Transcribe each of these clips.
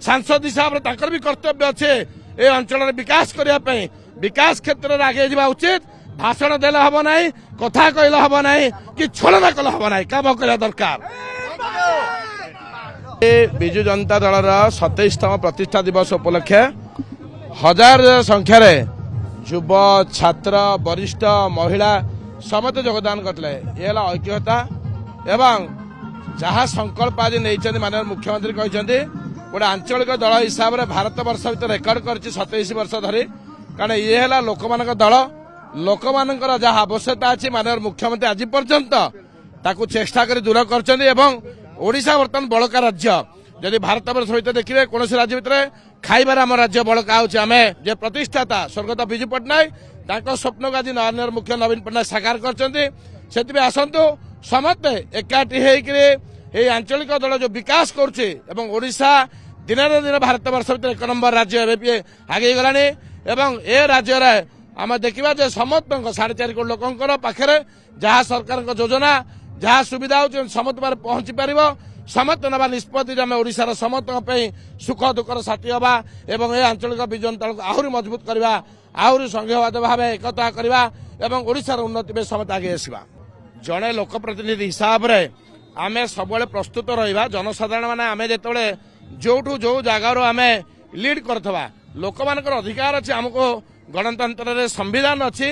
सांसद हिसाब से भी कर्तव्य अच्छे ए अंचल विकास करने विकास क्षेत्र में आगे जावा उचित भाषण देले हम ना कथा कहले हम ना कि छलना कले हम ना काम करा दरकार। विजु जनता दल 27तम प्रतिष्ठा दिवस उपलक्षे हजार संख्यार युव छात्र वरिष्ठ महिला समस्त योगदान करते ये ऐक्यता एवं जहाँ संकल्प आज नहीं माननीय मुख्यमंत्री कहते गोटे आंचलिक दल हिसाब से भारत वर्ष भर रेकर्ड कर 27 वर्ष धरी कारण ये है लोक मान दल लोक मान जहाँ आवश्यकता अच्छी माननीय मुख्यमंत्री आज पर्यंत ताकू चेष्टा कर दूर करशा बर्तमान बड़का राज्य जदि भारत वर्ष सहित देखिए कौन राज्य भितर खाइबार आम राज्य बड़का होमें जे प्रतिष्ठाता स्वर्गत विजु पट्टनायक स्वप्न को आज माननीय मुख्य नवीन पट्टनायक साकार कर आसतु समस्ते एकाठी होकर आंचलिक दल जो विकास करोशा दिन दिन भारत वर्ष भर 1 नंबर राज्य आगे गला ए राज्य आम देखा समस्त 4.5 कोटी लोकंर पाखे जहाँ सरकार योजना जहाँ सुविधा हो समस्त बार पहुंची पार समस्त नवा निष्पत्ति ओडिशार समस्त सुख दुखर साथी हवा एवं ए आंचलिक विजन दल को आहरी मजबूत करवा आहरी संघीयवाद भाव एकता करवा एवं ओडिशार उन्नति में समस्त आगे आसवा जड़े लोकप्रतिनिधि हिसाब से आम सब प्रस्तुत रहा जनसाधारण मैंने आम जो जोठू जो जगार आम लीड करथवा लोक मान अधिकार अच्छे आमको गणतंत्र संविधान अच्छी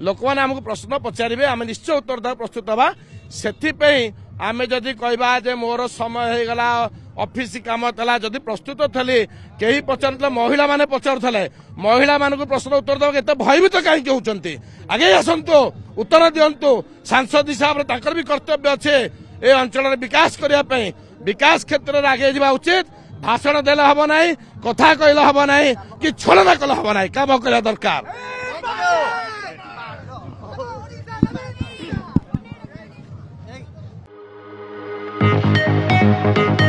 लोक मैंने आमको प्रश्न पचारे आम निश्चय उत्तर देवा प्रस्तुत हवा से आम जदि कहवा मोर समय हो गला ऑफिस काम था जदि प्रस्तुत थी कहीं पचार महिला माने पचारुले महिला मान प्रश्न उत्तर देवा एत भयभीत कहीं होती आगे आसतु उत्तर दिंतु सांसद हिसाब से भी कर्तव्य अच्छे ए अंचल विकास करने विकास क्षेत्र में आगे जावा उचित भाषण देले हम ना कथा कहले हम ना कि छलना कले हम ना काम करा दरकार। Thank you.